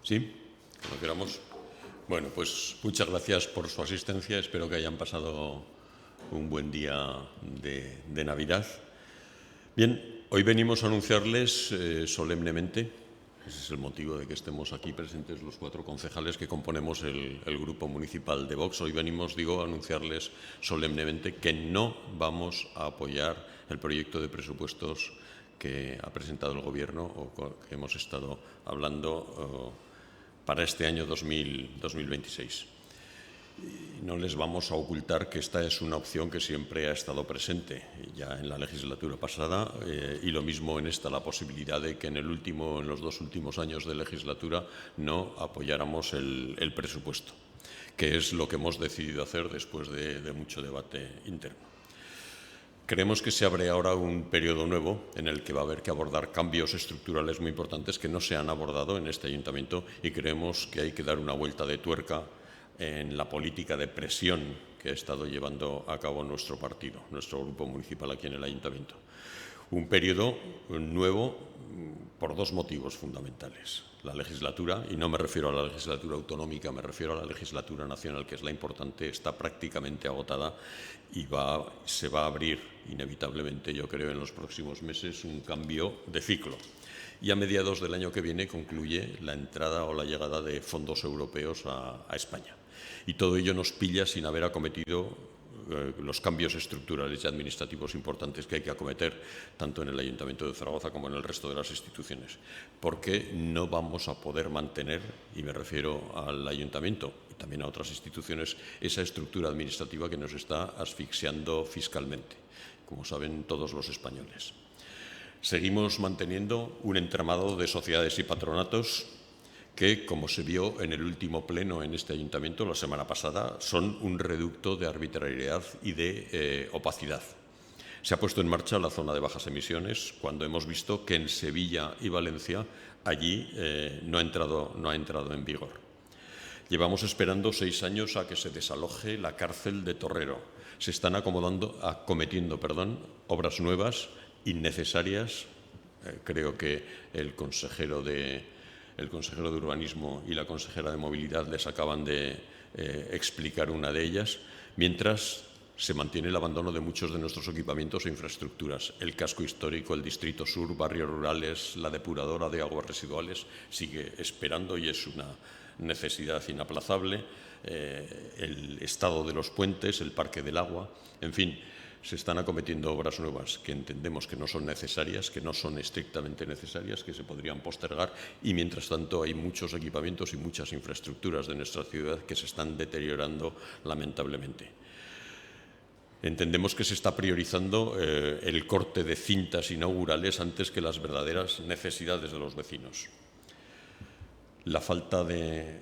¿Sí? Como queramos. Bueno, pues muchas gracias por su asistencia. Espero que hayan pasado un buen día de Navidad. Bien, hoy venimos a anunciarles solemnemente, ese es el motivo de que estemos aquí presentes los 4 concejales que componemos el Grupo Municipal de Vox. Hoy venimos, a anunciarles solemnemente que no vamos a apoyar el proyecto de presupuestos que ha presentado el Gobierno o que hemos estado hablando para este año 2026. Y no les vamos a ocultar que esta es una opción que siempre ha estado presente ya en la legislatura pasada y lo mismo en esta, la posibilidad de que en los 2 últimos años de legislatura no apoyáramos el presupuesto, que es lo que hemos decidido hacer después de mucho debate interno. Creemos que se abre ahora un periodo nuevo en el que va a haber que abordar cambios estructurales muy importantes que no se han abordado en este ayuntamiento y creemos que hay que dar una vuelta de tuerca en la política de presión que ha estado llevando a cabo nuestro partido, nuestro grupo municipal aquí en el ayuntamiento. Un periodo nuevo por 2 motivos fundamentales. La legislatura, y no me refiero a la legislatura autonómica, me refiero a la legislatura nacional, que es la importante, está prácticamente agotada y se va a abrir inevitablemente, yo creo, en los próximos meses un cambio de ciclo. Y a mediados del año que viene concluye la entrada o la llegada de fondos europeos a España. Y todo ello nos pilla sin haber acometido los cambios estructurales y administrativos importantes que hay que acometer tanto en el Ayuntamiento de Zaragoza como en el resto de las instituciones, porque no vamos a poder mantener, y me refiero al Ayuntamiento y también a otras instituciones, esa estructura administrativa que nos está asfixiando fiscalmente, como saben todos los españoles. Seguimos manteniendo un entramado de sociedades y patronatos que, como se vio en el último pleno en este ayuntamiento la semana pasada, son un reducto de arbitrariedad y de opacidad. Se ha puesto en marcha la zona de bajas emisiones cuando hemos visto que en Sevilla y Valencia allí no ha entrado en vigor. Llevamos esperando 6 años a que se desaloje la cárcel de Torrero. Se están acometiendo obras nuevas, innecesarias. Creo que el consejero de Urbanismo y la consejera de Movilidad les acaban de explicar una de ellas, mientras se mantiene el abandono de muchos de nuestros equipamientos e infraestructuras. El casco histórico, el Distrito Sur, barrios rurales, la depuradora de aguas residuales sigue esperando y es una necesidad inaplazable. El estado de los puentes, el Parque del Agua, en fin. Se están acometiendo obras nuevas que entendemos que no son necesarias, que no son estrictamente necesarias, que se podrían postergar y, mientras tanto, hay muchos equipamientos y muchas infraestructuras de nuestra ciudad que se están deteriorando lamentablemente. Entendemos que se está priorizando el corte de cintas inaugurales antes que las verdaderas necesidades de los vecinos. La falta de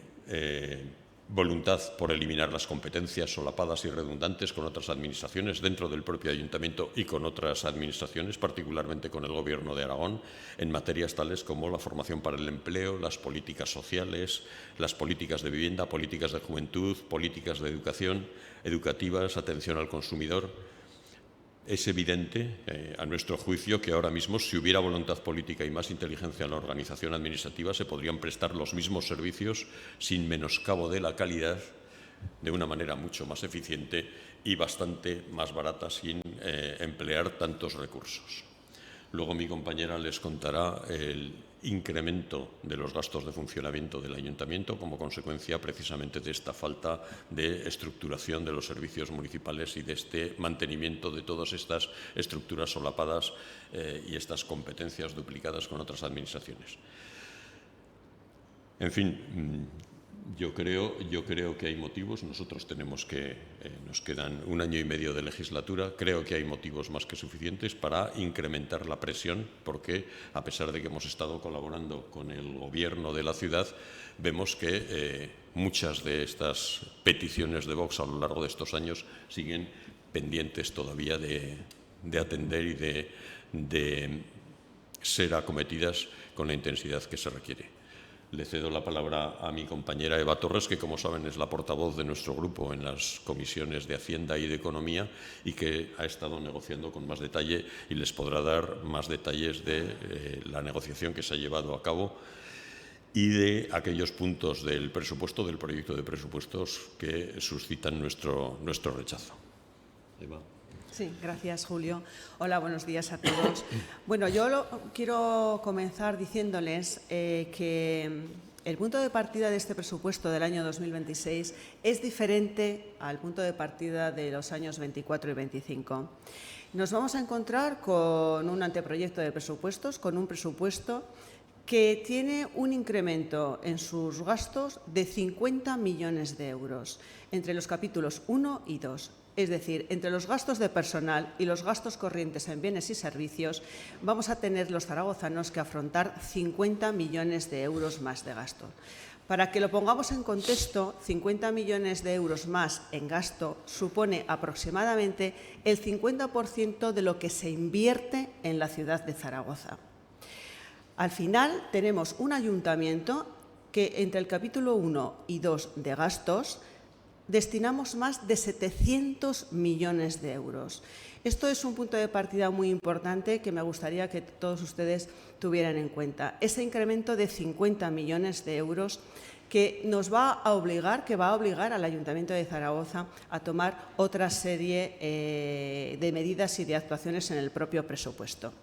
voluntad por eliminar las competencias solapadas y redundantes con otras administraciones dentro del propio ayuntamiento y con otras administraciones, particularmente con el Gobierno de Aragón, en materias tales como la formación para el empleo, las políticas sociales, las políticas de vivienda, políticas de juventud, políticas de educación, educativas, atención al consumidor. Es evidente, a nuestro juicio, que ahora mismo, si hubiera voluntad política y más inteligencia en la organización administrativa, se podrían prestar los mismos servicios sin menoscabo de la calidad, de una manera mucho más eficiente y bastante más barata, sin emplear tantos recursos. Luego mi compañera les contará el incremento de los gastos de funcionamiento del ayuntamiento como consecuencia precisamente de esta falta de estructuración de los servicios municipales y de este mantenimiento de todas estas estructuras solapadas y estas competencias duplicadas con otras administraciones. En fin, yo creo que hay motivos. Nosotros nos quedan 1 año y medio de legislatura. Creo que hay motivos más que suficientes para incrementar la presión, porque a pesar de que hemos estado colaborando con el Gobierno de la ciudad, vemos que muchas de estas peticiones de Vox a lo largo de estos años siguen pendientes todavía de atender y de ser acometidas con la intensidad que se requiere. Le cedo la palabra a mi compañera Eva Torres, que, como saben, es la portavoz de nuestro grupo en las comisiones de Hacienda y de Economía y que ha estado negociando con más detalle y les podrá dar más detalles de la negociación que se ha llevado a cabo y de aquellos puntos del presupuesto, del proyecto de presupuestos que suscitan nuestro rechazo. Eva. Sí, gracias, Julio. Hola, buenos días a todos. Bueno, yo quiero comenzar diciéndoles que el punto de partida de este presupuesto del año 2026 es diferente al punto de partida de los años 24 y 25. Nos vamos a encontrar con un anteproyecto de presupuestos, con un presupuesto que tiene un incremento en sus gastos de 50 millones de euros entre los capítulos 1 y 2. Es decir, entre los gastos de personal y los gastos corrientes en bienes y servicios vamos a tener los zaragozanos que afrontar 50 millones de euros más de gasto. Para que lo pongamos en contexto, 50 millones de euros más en gasto supone aproximadamente el 50% de lo que se invierte en la ciudad de Zaragoza. Al final tenemos un ayuntamiento que entre el capítulo 1 y 2 de gastos destinamos más de 700 millones de euros. Esto es un punto de partida muy importante que me gustaría que todos ustedes tuvieran en cuenta. Ese incremento de 50 millones de euros que va a obligar al Ayuntamiento de Zaragoza a tomar otra serie de medidas y de actuaciones en el propio presupuesto.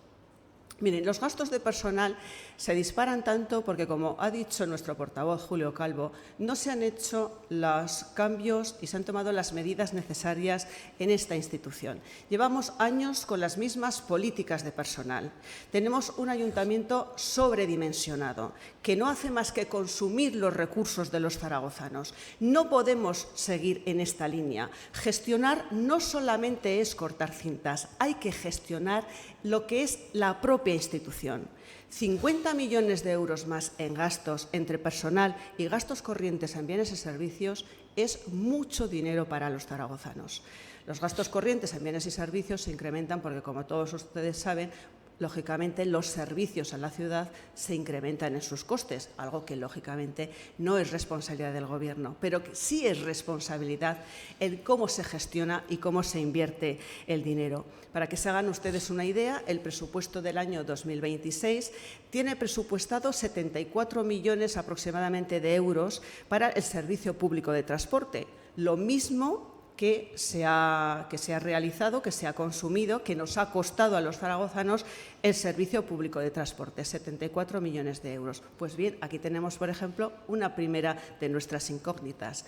Miren, los gastos de personal se disparan tanto porque, como ha dicho nuestro portavoz, Julio Calvo, no se han hecho los cambios y se han tomado las medidas necesarias en esta institución. Llevamos años con las mismas políticas de personal. Tenemos un ayuntamiento sobredimensionado que no hace más que consumir los recursos de los zaragozanos. No podemos seguir en esta línea. Gestionar no solamente es cortar cintas, hay que gestionar lo que es la propia institución. 50 millones de euros más en gastos entre personal y gastos corrientes en bienes y servicios es mucho dinero para los zaragozanos. Los gastos corrientes en bienes y servicios se incrementan porque, como todos ustedes saben, lógicamente los servicios a la ciudad se incrementan en sus costes, algo que lógicamente no es responsabilidad del Gobierno, pero que sí es responsabilidad en cómo se gestiona y cómo se invierte el dinero. Para que se hagan ustedes una idea, el presupuesto del año 2026 tiene presupuestado 74 millones aproximadamente de euros para el servicio público de transporte, lo mismo que se ha realizado, que se ha consumido, que nos ha costado a los zaragozanos el servicio público de transporte, 74 millones de euros. Pues bien, aquí tenemos, por ejemplo, una primera de nuestras incógnitas.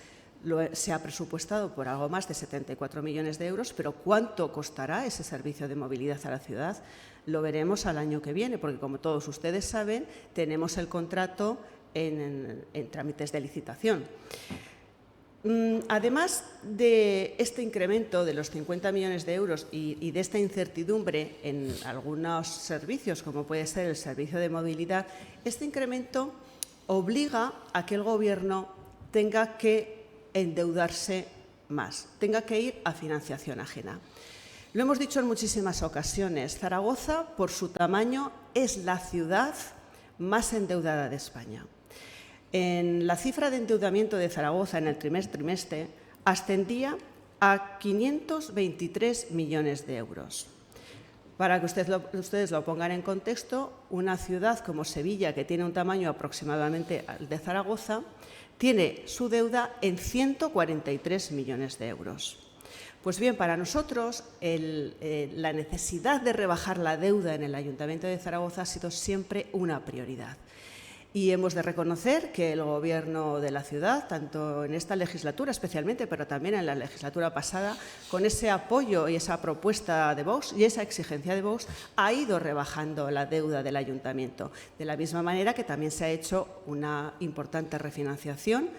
Se ha presupuestado por algo más de 74 millones de euros, pero ¿cuánto costará ese servicio de movilidad a la ciudad? Lo veremos al año que viene, porque, como todos ustedes saben, tenemos el contrato en trámites de licitación. Además de este incremento de los 50 millones de euros y de esta incertidumbre en algunos servicios, como puede ser el servicio de movilidad, este incremento obliga a que el Gobierno tenga que endeudarse más, tenga que ir a financiación ajena. Lo hemos dicho en muchísimas ocasiones, Zaragoza, por su tamaño, es la ciudad más endeudada de España. En la cifra de endeudamiento de Zaragoza en el trimestre ascendía a 523 millones de euros. Para que ustedes lo pongan en contexto, una ciudad como Sevilla, que tiene un tamaño aproximadamente al de Zaragoza, tiene su deuda en 143 millones de euros. Pues bien, para nosotros la necesidad de rebajar la deuda en el Ayuntamiento de Zaragoza ha sido siempre una prioridad. Y hemos de reconocer que el Gobierno de la ciudad, tanto en esta legislatura especialmente, pero también en la legislatura pasada, con ese apoyo y esa propuesta de Vox y esa exigencia de Vox, ha ido rebajando la deuda del ayuntamiento. De la misma manera que también se ha hecho una importante refinanciación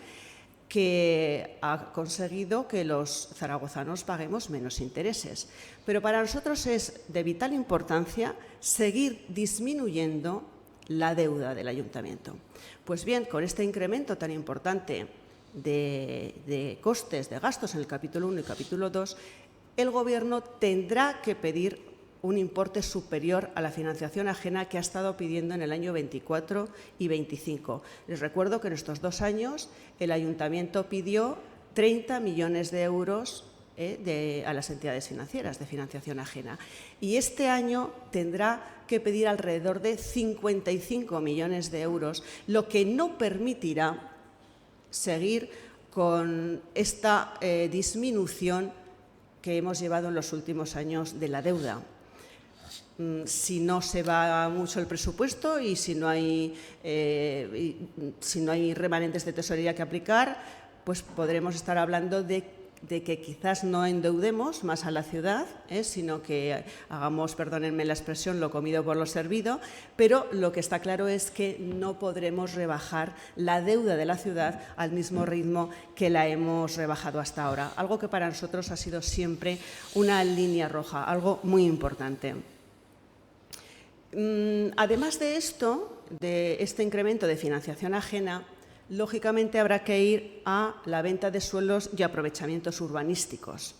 que ha conseguido que los zaragozanos paguemos menos intereses. Pero para nosotros es de vital importancia seguir disminuyendo la deuda del ayuntamiento. Pues bien, con este incremento tan importante de costes, de gastos en el capítulo 1 y capítulo 2, el Gobierno tendrá que pedir un importe superior a la financiación ajena que ha estado pidiendo en el año 24 y 25. Les recuerdo que en estos 2 años el ayuntamiento pidió 30 millones de euros a las entidades financieras de financiación ajena. Y este año tendrá que pedir alrededor de 55 millones de euros, lo que no permitirá seguir con esta disminución que hemos llevado en los últimos años de la deuda. Si no se va mucho el presupuesto y si no hay remanentes de tesorería que aplicar, pues podremos estar hablando de que quizás no endeudemos más a la ciudad, sino que hagamos, perdónenme la expresión, lo comido por lo servido, pero lo que está claro es que no podremos rebajar la deuda de la ciudad al mismo ritmo que la hemos rebajado hasta ahora, algo que para nosotros ha sido siempre una línea roja, algo muy importante. Además de esto, de este incremento de financiación ajena, lógicamente habrá que ir a la venta de suelos y aprovechamientos urbanísticos.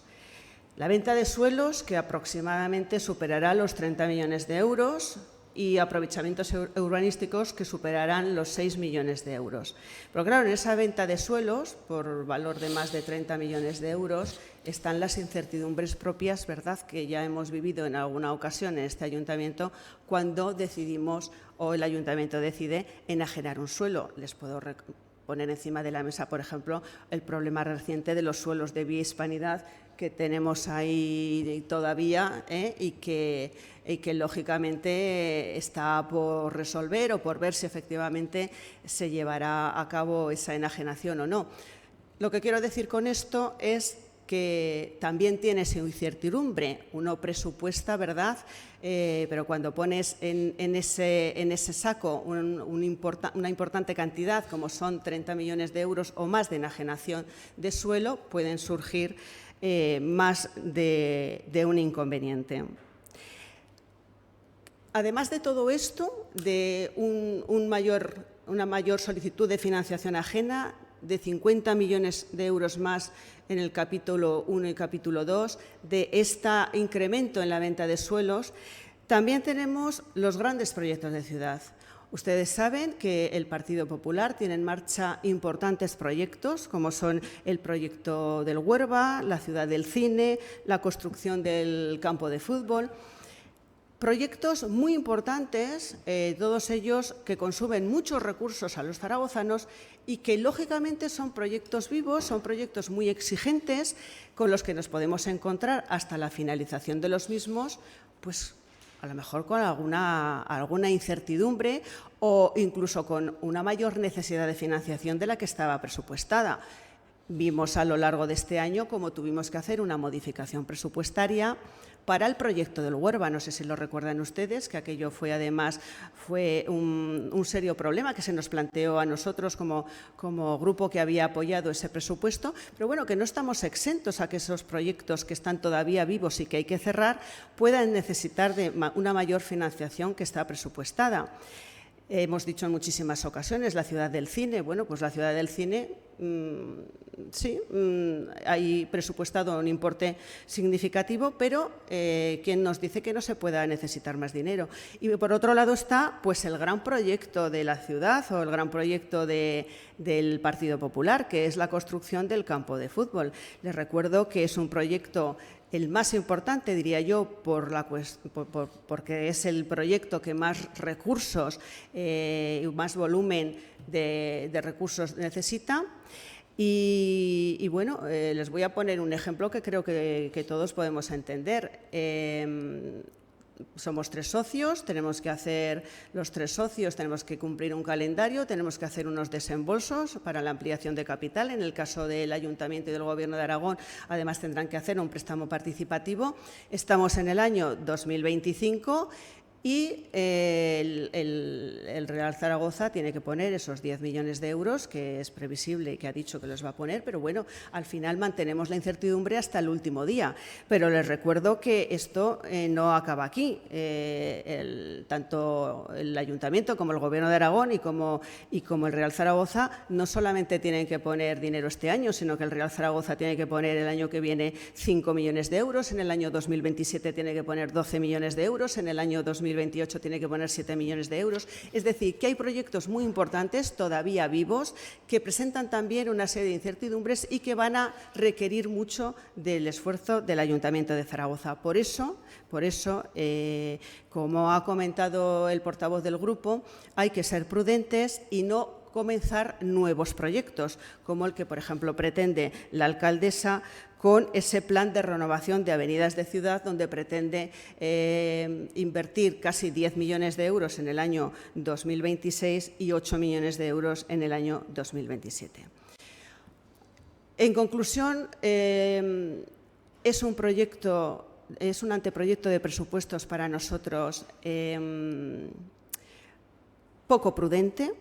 La venta de suelos, que aproximadamente superará los 30 millones de euros, y aprovechamientos urbanísticos que superarán los 6 millones de euros. Pero claro, en esa venta de suelos, por valor de más de 30 millones de euros, están las incertidumbres propias, ¿verdad?, que ya hemos vivido en alguna ocasión en este ayuntamiento cuando decidimos o el ayuntamiento decide enajenar un suelo. Les puedo poner encima de la mesa, por ejemplo, el problema reciente de los suelos de Vía Hispanidad que tenemos ahí todavía y que lógicamente está por resolver o por ver si efectivamente se llevará a cabo esa enajenación o no. Lo que quiero decir con esto es que también tiene esa incertidumbre. Uno presupuesta, ¿verdad?, pero cuando pones en ese saco una importante cantidad, como son 30 millones de euros o más de enajenación de suelo, pueden surgir más de un inconveniente. Además de todo esto, de una mayor solicitud de financiación ajena, de 50 millones de euros más en el capítulo 1 y capítulo 2, de este incremento en la venta de suelos, también tenemos los grandes proyectos de ciudad. Ustedes saben que el Partido Popular tiene en marcha importantes proyectos, como son el proyecto del Huerva, la ciudad del cine, la construcción del campo de fútbol. Proyectos muy importantes, todos ellos que consumen muchos recursos a los zaragozanos y que, lógicamente, son proyectos vivos, son proyectos muy exigentes con los que nos podemos encontrar hasta la finalización de los mismos, pues a lo mejor con alguna incertidumbre o incluso con una mayor necesidad de financiación de la que estaba presupuestada. Vimos a lo largo de este año cómo tuvimos que hacer una modificación presupuestaria para el proyecto del Huerva. No sé si lo recuerdan ustedes, que aquello fue un serio problema que se nos planteó a nosotros como grupo que había apoyado ese presupuesto, pero bueno, que no estamos exentos a que esos proyectos que están todavía vivos y que hay que cerrar puedan necesitar de una mayor financiación que está presupuestada. Hemos dicho en muchísimas ocasiones la ciudad del cine. Bueno, pues la ciudad del cine, sí, hay presupuestado un importe significativo, pero ¿quién nos dice que no se pueda necesitar más dinero? Y por otro lado está pues el gran proyecto de la ciudad o el gran proyecto del Partido Popular, que es la construcción del campo de fútbol. Les recuerdo que es un proyecto el más importante, diría yo, porque es el proyecto que más recursos y más volumen de recursos necesita. Y bueno, les voy a poner un ejemplo que creo que todos podemos entender. Somos 3 socios, tenemos que cumplir un calendario, tenemos que hacer unos desembolsos para la ampliación de capital. En el caso del Ayuntamiento y del Gobierno de Aragón, además tendrán que hacer un préstamo participativo. Estamos en el año 2025 y el Real Zaragoza tiene que poner esos 10 millones de euros, que es previsible y que ha dicho que los va a poner, pero bueno, al final mantenemos la incertidumbre hasta el último día. Pero les recuerdo que esto no acaba aquí. Tanto el Ayuntamiento como el Gobierno de Aragón y como el Real Zaragoza no solamente tienen que poner dinero este año, sino que el Real Zaragoza tiene que poner el año que viene 5 millones de euros, en el año 2027 tiene que poner 12 millones de euros, en el año 2028 2028 tiene que poner 7 millones de euros. Es decir, que hay proyectos muy importantes, todavía vivos, que presentan también una serie de incertidumbres y que van a requerir mucho del esfuerzo del Ayuntamiento de Zaragoza. Por eso, como ha comentado el portavoz del grupo, hay que ser prudentes y no comenzar nuevos proyectos, como el que, por ejemplo, pretende la alcaldesa con ese plan de renovación de avenidas de ciudad, donde pretende invertir casi 10 millones de euros en el año 2026 y 8 millones de euros en el año 2027. En conclusión, es un anteproyecto de presupuestos para nosotros poco prudente,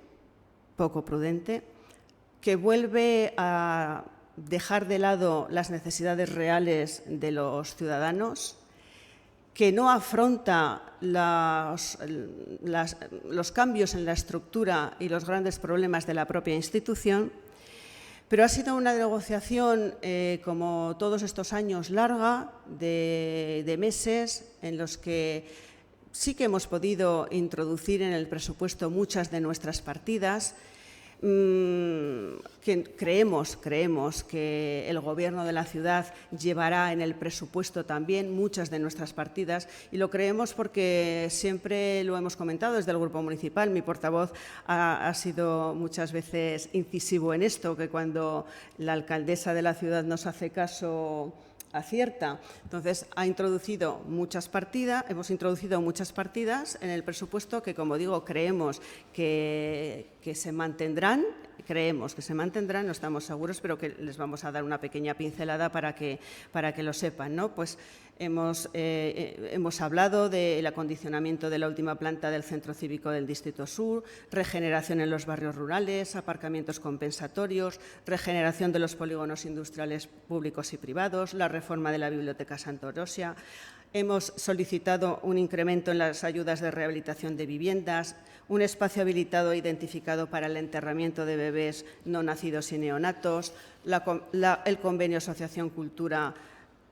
que vuelve a dejar de lado las necesidades reales de los ciudadanos, que no afronta los cambios en la estructura y los grandes problemas de la propia institución, pero ha sido una negociación, como todos estos años, larga, de meses, en los que sí que hemos podido introducir en el presupuesto muchas de nuestras partidas, que creemos que el Gobierno de la ciudad llevará en el presupuesto también muchas de nuestras partidas, y lo creemos porque siempre lo hemos comentado desde el Grupo Municipal. Mi portavoz ha sido muchas veces incisivo en esto, que cuando la alcaldesa de la ciudad nos hace caso, acierta. Entonces, hemos introducido muchas partidas en el presupuesto que, como digo, creemos que se mantendrán, no estamos seguros, pero que les vamos a dar una pequeña pincelada para que lo sepan, ¿no? Pues hemos hablado del acondicionamiento de la última planta del Centro Cívico del Distrito Sur, regeneración en los barrios rurales, aparcamientos compensatorios, regeneración de los polígonos industriales públicos y privados, la reforma de la Biblioteca Santa Orosia. Hemos solicitado un incremento en las ayudas de rehabilitación de viviendas, un espacio habilitado e identificado para el enterramiento de bebés no nacidos y neonatos, el convenio Asociación Cultura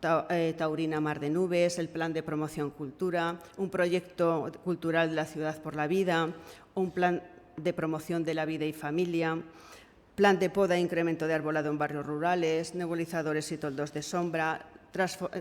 Taurina Mar de Nubes, el plan de promoción cultura, un proyecto cultural de la ciudad por la vida, un plan de promoción de la vida y familia, plan de poda e incremento de arbolado en barrios rurales, nebulizadores y toldos de sombra,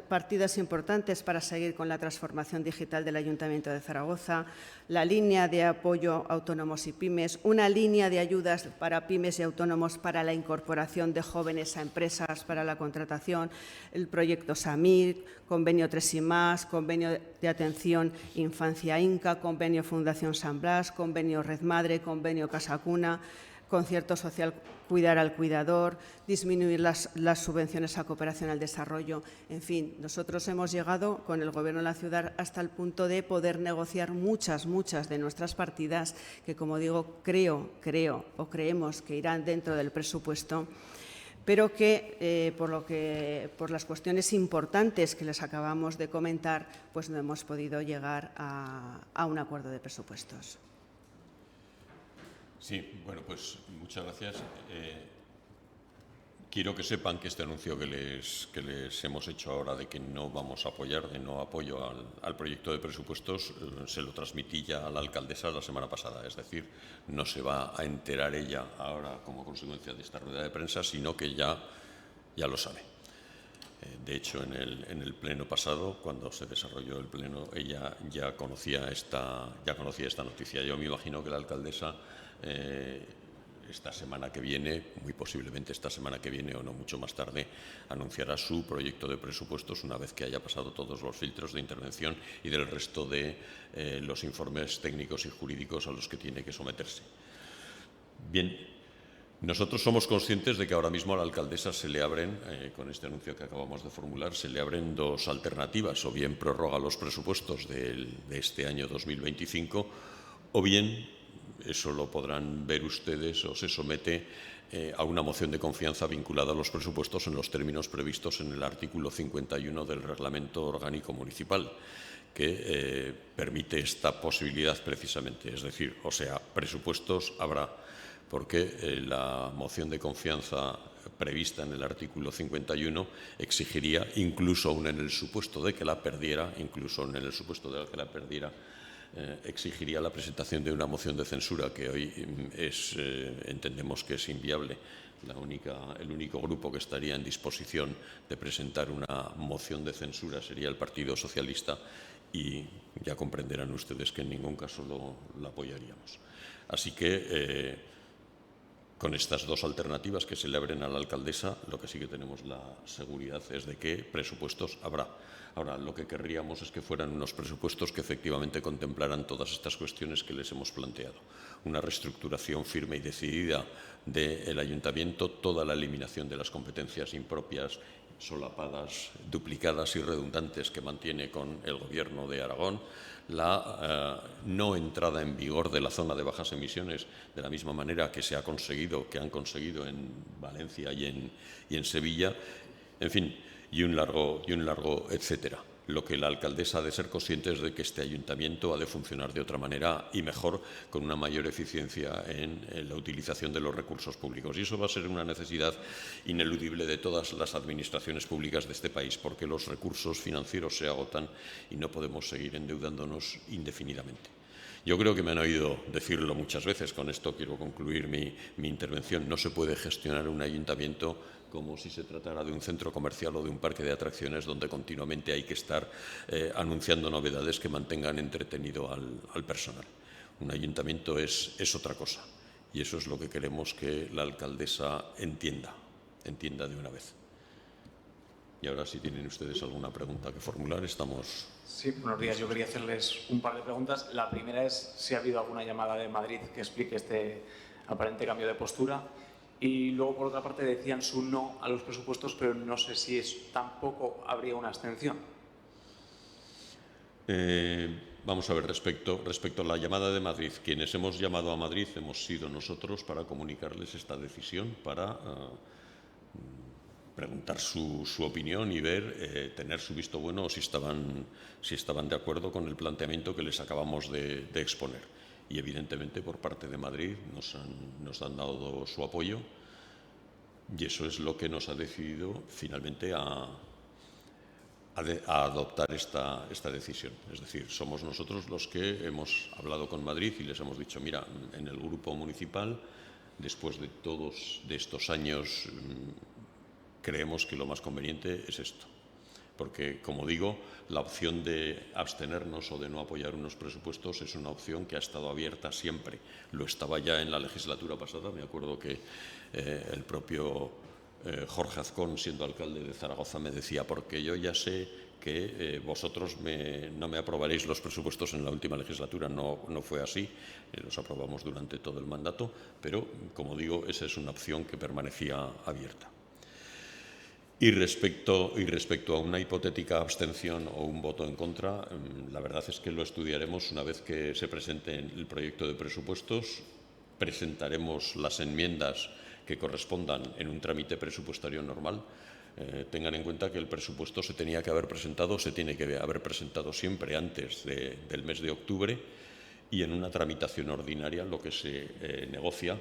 partidas importantes para seguir con la transformación digital del Ayuntamiento de Zaragoza, la línea de apoyo a autónomos y pymes, una línea de ayudas para pymes y autónomos para la incorporación de jóvenes a empresas para la contratación, el proyecto SAMIR, convenio 3+, convenio de atención Infancia Inca, convenio Fundación San Blas, convenio Red Madre, convenio Casa Cuna, concierto social Cuidar al Cuidador, disminuir las subvenciones a cooperación al desarrollo. En fin, nosotros hemos llegado con el Gobierno de la ciudad hasta el punto de poder negociar muchas de nuestras partidas que, como digo, creemos que irán dentro del presupuesto, pero que por las cuestiones importantes que les acabamos de comentar, pues no hemos podido llegar a un acuerdo de presupuestos. Sí, bueno, pues muchas gracias. Quiero que sepan que este anuncio que les hemos hecho ahora de que no vamos a apoyar, de no apoyo al proyecto de presupuestos, se lo transmití ya a la alcaldesa la semana pasada. Es decir, no se va a enterar ella ahora como consecuencia de esta rueda de prensa, sino que ya lo sabe. De hecho, en el pleno pasado, cuando se desarrolló el pleno, ella ya conocía esta noticia. Yo me imagino que la alcaldesa esta semana que viene, muy posiblemente esta semana que viene o no mucho más tarde, anunciará su proyecto de presupuestos una vez que haya pasado todos los filtros de intervención y del resto de los informes técnicos y jurídicos a los que tiene que someterse. Bien, nosotros somos conscientes de que ahora mismo a la alcaldesa se le abren, con este anuncio que acabamos de formular, se le abren dos alternativas: o bien prorroga los presupuestos de este año 2025, o bien, eso lo podrán ver ustedes, o se somete a una moción de confianza vinculada a los presupuestos en los términos previstos en el artículo 51 del Reglamento Orgánico Municipal, que permite esta posibilidad precisamente. Es decir, presupuestos habrá, porque la moción de confianza prevista en el artículo 51 exigiría, incluso aún en el supuesto de que la perdiera, exigiría la presentación de una moción de censura que hoy entendemos que es inviable. El único grupo que estaría en disposición de presentar una moción de censura sería el Partido Socialista y ya comprenderán ustedes que en ningún caso lo apoyaríamos. Así que con estas dos alternativas que se le abren a la alcaldesa, lo que sí que tenemos la seguridad es de que presupuestos habrá. Ahora, lo que querríamos es que fueran unos presupuestos que efectivamente contemplaran todas estas cuestiones que les hemos planteado. Una reestructuración firme y decidida del ayuntamiento, toda la eliminación de las competencias impropias, solapadas, duplicadas y redundantes que mantiene con el Gobierno de Aragón, la no entrada en vigor de la zona de bajas emisiones de la misma manera que han conseguido en Valencia y en Sevilla, en fin, y un largo etcétera. Lo que la alcaldesa ha de ser consciente es de que este ayuntamiento ha de funcionar de otra manera y mejor, con una mayor eficiencia en la utilización de los recursos públicos. Y eso va a ser una necesidad ineludible de todas las administraciones públicas de este país, porque los recursos financieros se agotan y no podemos seguir endeudándonos indefinidamente. Yo creo que me han oído decirlo muchas veces, con esto quiero concluir mi intervención. No se puede gestionar un ayuntamiento como si se tratara de un centro comercial o de un parque de atracciones donde continuamente hay que estar anunciando novedades que mantengan entretenido al personal. Un ayuntamiento es otra cosa y eso es lo que queremos que la alcaldesa entienda de una vez. Y ahora, si tienen ustedes alguna pregunta que formular, estamos... Sí, buenos días. Yo quería hacerles un par de preguntas. La primera es si ha habido alguna llamada de Madrid que explique este aparente cambio de postura. Y luego, por otra parte, decían su no a los presupuestos, pero no sé si tampoco habría una abstención. Vamos a ver, respecto a la llamada de Madrid, quienes hemos llamado a Madrid hemos sido nosotros para comunicarles esta decisión, para preguntar su opinión y ver, tener su visto bueno o si estaban de acuerdo con el planteamiento que les acabamos de exponer. Y evidentemente por parte de Madrid nos han dado su apoyo y eso es lo que nos ha decidido finalmente a adoptar esta decisión. Es decir, somos nosotros los que hemos hablado con Madrid y les hemos dicho, mira, en el grupo municipal, después de todos estos años, creemos que lo más conveniente es esto. Porque, como digo, la opción de abstenernos o de no apoyar unos presupuestos es una opción que ha estado abierta siempre. Lo estaba ya en la legislatura pasada. Me acuerdo que el propio Jorge Azcón, siendo alcalde de Zaragoza, me decía, porque yo ya sé que vosotros no me aprobaréis los presupuestos en la última legislatura. No fue así, los aprobamos durante todo el mandato, pero, como digo, esa es una opción que permanecía abierta. Y respecto a una hipotética abstención o un voto en contra, la verdad es que lo estudiaremos una vez que se presente el proyecto de presupuestos. Presentaremos las enmiendas que correspondan en un trámite presupuestario normal. Tengan en cuenta que el presupuesto se tiene que haber presentado siempre antes del mes de octubre y en una tramitación ordinaria lo que se negocia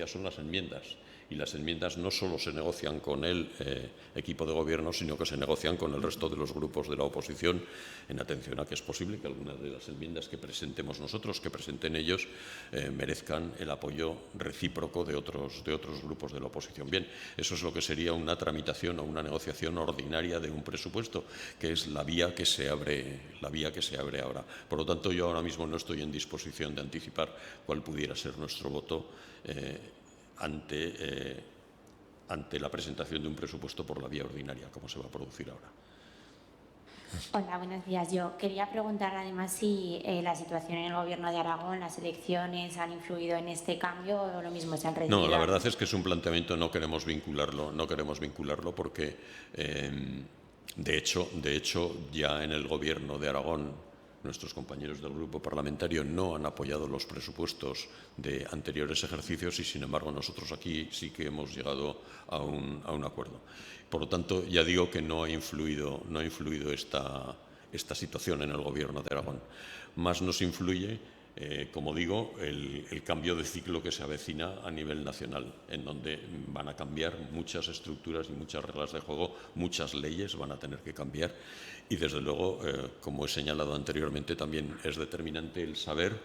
son las enmiendas. Y las enmiendas no solo se negocian con el equipo de gobierno, sino que se negocian con el resto de los grupos de la oposición, en atención a que es posible que algunas de las enmiendas que presentemos nosotros, que presenten ellos, merezcan el apoyo recíproco de otros grupos de la oposición. Bien, eso es lo que sería una tramitación o una negociación ordinaria de un presupuesto, que es la vía que se abre ahora. Por lo tanto, yo ahora mismo no estoy en disposición de anticipar cuál pudiera ser nuestro voto ante la presentación de un presupuesto por la vía ordinaria, como se va a producir ahora. Hola, buenos días. Yo quería preguntar además si la situación en el Gobierno de Aragón, las elecciones han influido en este cambio o lo mismo se han retirado. No, la verdad es que es un planteamiento, no queremos vincularlo porque de hecho ya en el Gobierno de Aragón nuestros compañeros del grupo parlamentario no han apoyado los presupuestos de anteriores ejercicios y, sin embargo, nosotros aquí sí que hemos llegado a un acuerdo. Por lo tanto, ya digo que no ha influido esta situación en el Gobierno de Aragón. Más nos influye como digo, el cambio de ciclo que se avecina a nivel nacional, en donde van a cambiar muchas estructuras y muchas reglas de juego, muchas leyes van a tener que cambiar y, desde luego, como he señalado anteriormente, también es determinante el saber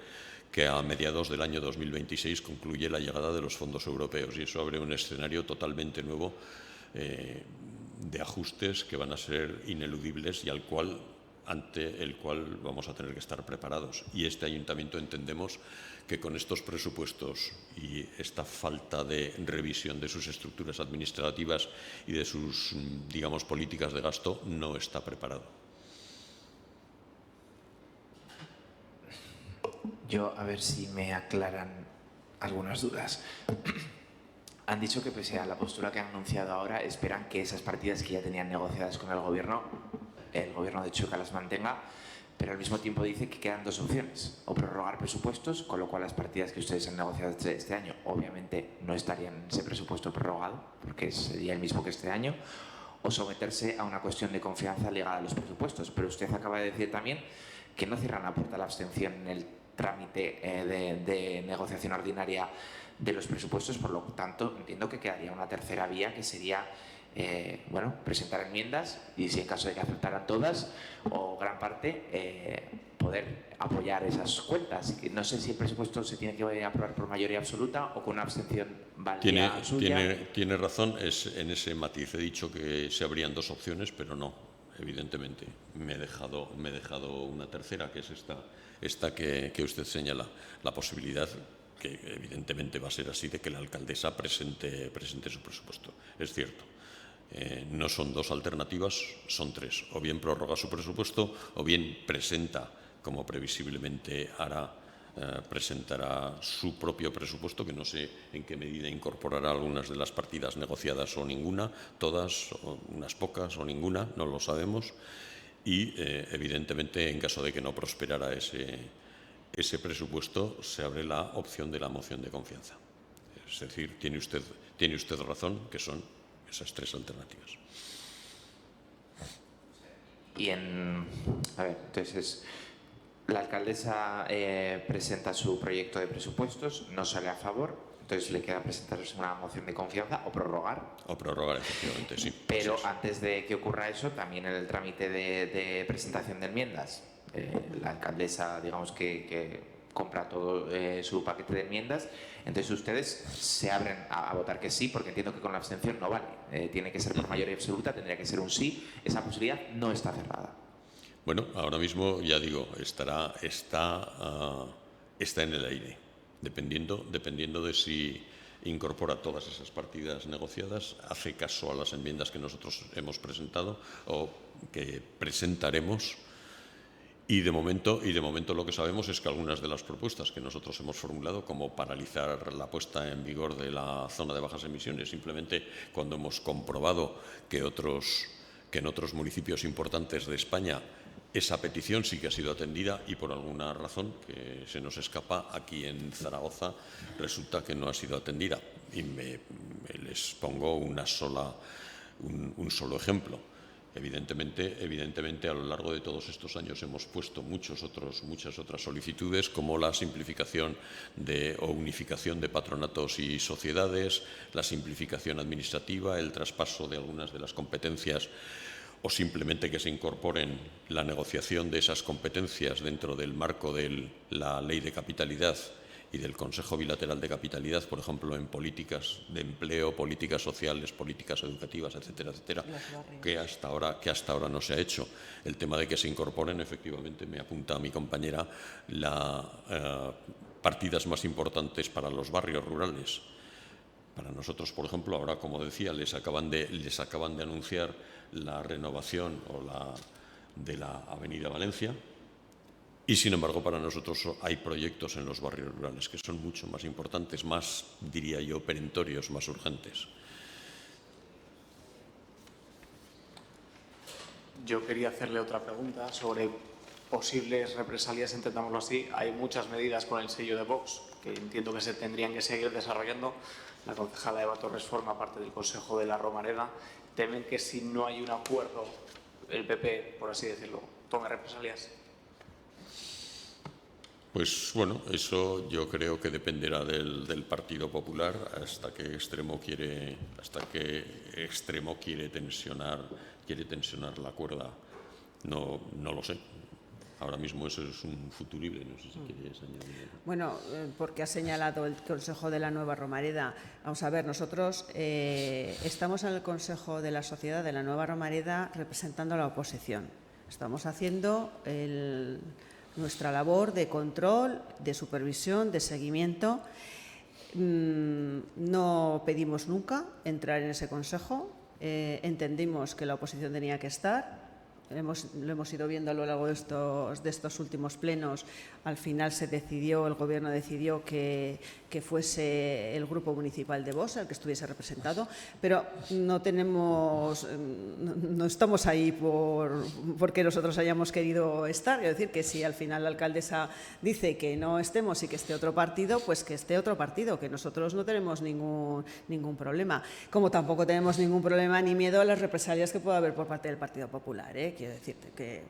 que a mediados del año 2026 concluye la llegada de los fondos europeos y eso abre un escenario totalmente nuevo de ajustes que van a ser ineludibles y ante el cual vamos a tener que estar preparados. Y este ayuntamiento entendemos que con estos presupuestos y esta falta de revisión de sus estructuras administrativas y de sus, digamos, políticas de gasto, no está preparado. Yo, a ver si me aclaran algunas dudas. Han dicho que, pese a la postura que han anunciado ahora, esperan que esas partidas que ya tenían negociadas con el gobierno de Chueca las mantenga, pero al mismo tiempo dice que quedan dos opciones: o prorrogar presupuestos, con lo cual las partidas que ustedes han negociado este año obviamente no estarían en ese presupuesto prorrogado, porque sería el mismo que este año, o someterse a una cuestión de confianza ligada a los presupuestos. Pero usted acaba de decir también que no cierran la puerta a la abstención en el trámite de negociación ordinaria de los presupuestos, por lo tanto entiendo que quedaría una tercera vía, que sería presentar enmiendas y, si en caso de que aceptaran todas o gran parte, poder apoyar esas cuentas. No sé si el presupuesto se tiene que aprobar por mayoría absoluta o con una abstención válida suya. Tiene razón, es en ese matiz. He dicho que se abrían dos opciones, pero no, evidentemente. Me he dejado una tercera, que es esta que usted señala, la posibilidad, que evidentemente va a ser así, de que la alcaldesa presente su presupuesto. Es cierto. No son dos alternativas, son tres. O bien prorroga su presupuesto, o bien presenta, como previsiblemente hará, presentará su propio presupuesto, que no sé en qué medida incorporará algunas de las partidas negociadas o ninguna, todas, o unas pocas o ninguna, no lo sabemos. Y, evidentemente, en caso de que no prosperara ese presupuesto, se abre la opción de la moción de confianza. Es decir, tiene usted razón, que son esas tres alternativas. Entonces, la alcaldesa presenta su proyecto de presupuestos, no sale a favor, entonces le queda presentar una moción de confianza o prorrogar. O prorrogar, efectivamente, sí. Pero antes de que ocurra eso, también en el trámite de presentación de enmiendas, la alcaldesa, digamos que compra todo su paquete de enmiendas, entonces ustedes se abren a votar que sí, porque entiendo que con la abstención no vale. Tiene que ser por mayoría absoluta, tendría que ser un sí. Esa posibilidad no está cerrada. Bueno, ahora mismo, ya digo, está en el aire, dependiendo de si incorpora todas esas partidas negociadas, hace caso a las enmiendas que nosotros hemos presentado o que presentaremos. Y de momento lo que sabemos es que algunas de las propuestas que nosotros hemos formulado, como paralizar la puesta en vigor de la zona de bajas emisiones, simplemente cuando hemos comprobado que en otros municipios importantes de España esa petición sí que ha sido atendida y, por alguna razón que se nos escapa, aquí en Zaragoza resulta que no ha sido atendida. Y les pongo un solo ejemplo. Evidentemente, a lo largo de todos estos años hemos puesto muchas otras solicitudes, como la simplificación o unificación de patronatos y sociedades, la simplificación administrativa, el traspaso de algunas de las competencias, o simplemente que se incorporen la negociación de esas competencias dentro del marco de la Ley de Capitalidad y del Consejo Bilateral de Capitalidad, por ejemplo, en políticas de empleo, políticas sociales, políticas educativas, etcétera, etcétera, que hasta ahora no se ha hecho. El tema de que se incorporen, efectivamente, me apunta a mi compañera, las partidas más importantes para los barrios rurales. Para nosotros, por ejemplo, ahora, como decía, les acaban de anunciar la renovación de la Avenida Valencia. Y, sin embargo, para nosotros hay proyectos en los barrios rurales que son mucho más importantes, más, diría yo, perentorios, más urgentes. Yo quería hacerle otra pregunta sobre posibles represalias, entendámoslo así. Hay muchas medidas con el sello de Vox que entiendo que se tendrían que seguir desarrollando. La concejala Eva Torres forma parte del Consejo de la Romareda. ¿Temen que, si no hay un acuerdo, el PP, por así decirlo, tome represalias? Pues bueno, eso yo creo que dependerá del Partido Popular hasta qué extremo quiere tensionar la cuerda. No lo sé. Ahora mismo eso es un futurible, no sé si querías añadir. Bueno, porque ha señalado el Consejo de la Nueva Romareda. Vamos a ver, nosotros estamos en el Consejo de la Sociedad de la Nueva Romareda representando a la oposición. Estamos haciendo nuestra labor de control, de supervisión, de seguimiento. No pedimos nunca entrar en ese consejo. Entendimos que la oposición tenía que estar. Lo hemos ido viendo a lo largo de estos últimos plenos. Al final el Gobierno decidió que fuese el Grupo Municipal de Vox el que estuviese representado, pero no estamos ahí porque nosotros hayamos querido estar. Es decir, que si al final la alcaldesa dice que no estemos y que esté otro partido, pues que esté otro partido, que nosotros no tenemos ningún problema. Como tampoco tenemos ningún problema ni miedo a las represalias que pueda haber por parte del Partido Popular, Quiero decirte que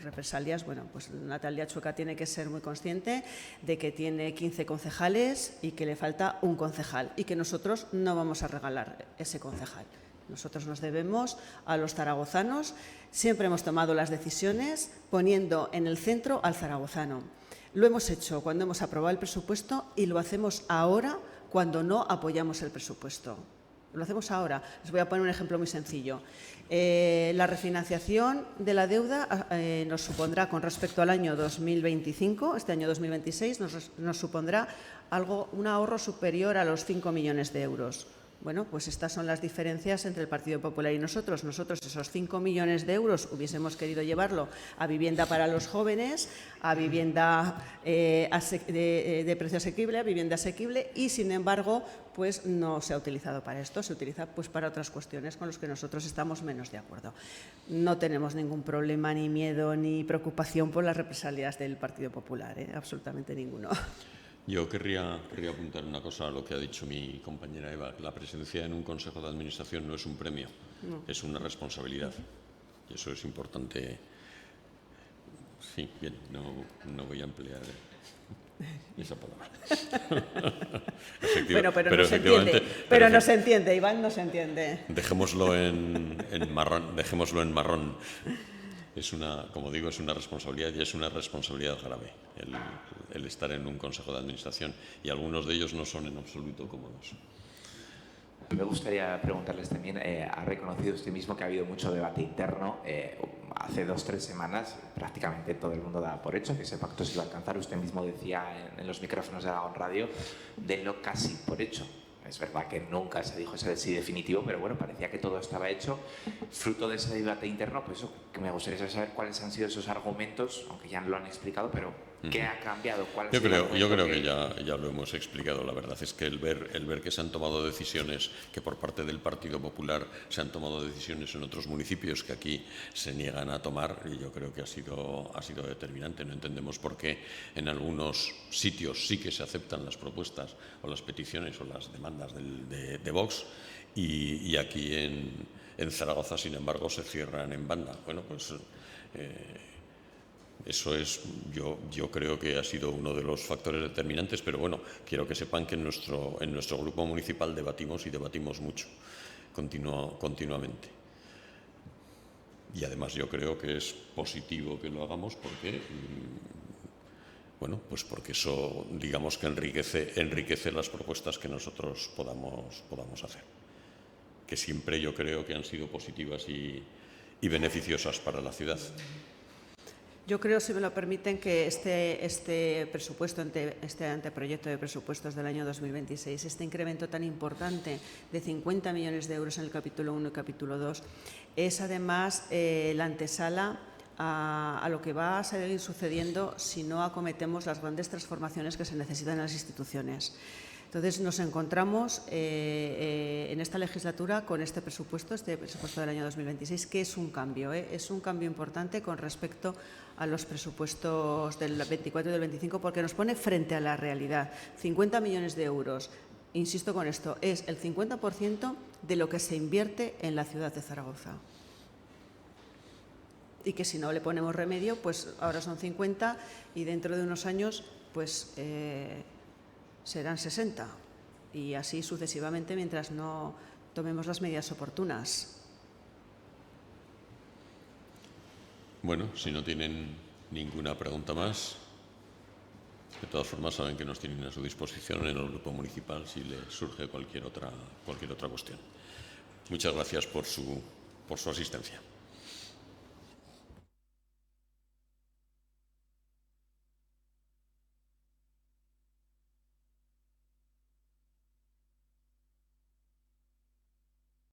represalias, bueno, pues Natalia Chueca tiene que ser muy consciente de que tiene 15 concejales y que le falta un concejal y que nosotros no vamos a regalar ese concejal. Nosotros nos debemos a los zaragozanos. Siempre hemos tomado las decisiones poniendo en el centro al zaragozano. Lo hemos hecho cuando hemos aprobado el presupuesto y lo hacemos ahora cuando no apoyamos el presupuesto. Lo hacemos ahora. Les voy a poner un ejemplo muy sencillo. La refinanciación de la deuda nos supondrá, con respecto al año 2025, este año 2026, nos supondrá un ahorro superior a los 5 millones de euros. Bueno, pues estas son las diferencias entre el Partido Popular y nosotros. Nosotros esos 5 millones de euros hubiésemos querido llevarlo a vivienda para los jóvenes, a vivienda de precio asequible, a vivienda asequible y, sin embargo, pues no se ha utilizado para esto, se utiliza pues para otras cuestiones con las que nosotros estamos menos de acuerdo. No tenemos ningún problema, ni miedo, ni preocupación por las represalias del Partido Popular, absolutamente ninguno. Yo querría apuntar una cosa a lo que ha dicho mi compañera Eva. La presencia en un consejo de administración no es un premio, es una responsabilidad. Y eso es importante. Sí, bien, no voy a emplear esa palabra. Bueno, pero no se entiende. Pero no se entiende, Iván, no se entiende. Dejémoslo en marrón. Como digo, es una responsabilidad y es una responsabilidad grave el estar en un consejo de administración y algunos de ellos no son en absoluto cómodos. Me gustaría preguntarles también, ha reconocido usted mismo que ha habido mucho debate interno. Hace 2 o 3 semanas prácticamente todo el mundo daba por hecho que ese pacto se iba a alcanzar. Usted mismo decía en los micrófonos de Aragón Radio, denlo casi por hecho. Es verdad que nunca se dijo ese sí definitivo, pero bueno, parecía que todo estaba hecho. Fruto de ese debate interno, pues eso, que me gustaría saber cuáles han sido esos argumentos, aunque ya lo han explicado, pero ¿qué ha cambiado? Yo creo que ya lo hemos explicado. La verdad es que el ver que se han tomado decisiones, que por parte del Partido Popular se han tomado decisiones en otros municipios que aquí se niegan a tomar, y yo creo que ha sido determinante. No entendemos por qué en algunos sitios sí que se aceptan las propuestas o las peticiones o las demandas de Vox y aquí en Zaragoza, sin embargo, se cierran en banda. Bueno, pues eso es, yo creo que ha sido uno de los factores determinantes, pero bueno, quiero que sepan que en nuestro grupo municipal debatimos mucho, continuamente. Y además yo creo que es positivo que lo hagamos porque porque eso, digamos que enriquece las propuestas que nosotros podamos hacer, que siempre yo creo que han sido positivas y beneficiosas para la ciudad. Yo creo, si me lo permiten, que este presupuesto, este anteproyecto de presupuestos del año 2026, este incremento tan importante de 50 millones de euros en el capítulo 1 y capítulo 2, es además la antesala a lo que va a seguir sucediendo si no acometemos las grandes transformaciones que se necesitan en las instituciones. Entonces, nos encontramos en esta legislatura con este presupuesto del año 2026, que es un cambio, es un cambio importante con respecto a los presupuestos del 24 y del 25, porque nos pone frente a la realidad. 50 millones de euros, insisto con esto, es el 50% de lo que se invierte en la ciudad de Zaragoza. y que si no le ponemos remedio, pues ahora son 50 y dentro de unos años pues serán 60 y así sucesivamente mientras no tomemos las medidas oportunas. Bueno, si no tienen ninguna pregunta más, de todas formas saben que nos tienen a su disposición en el grupo municipal si les surge cualquier otra cuestión. Muchas gracias por su asistencia.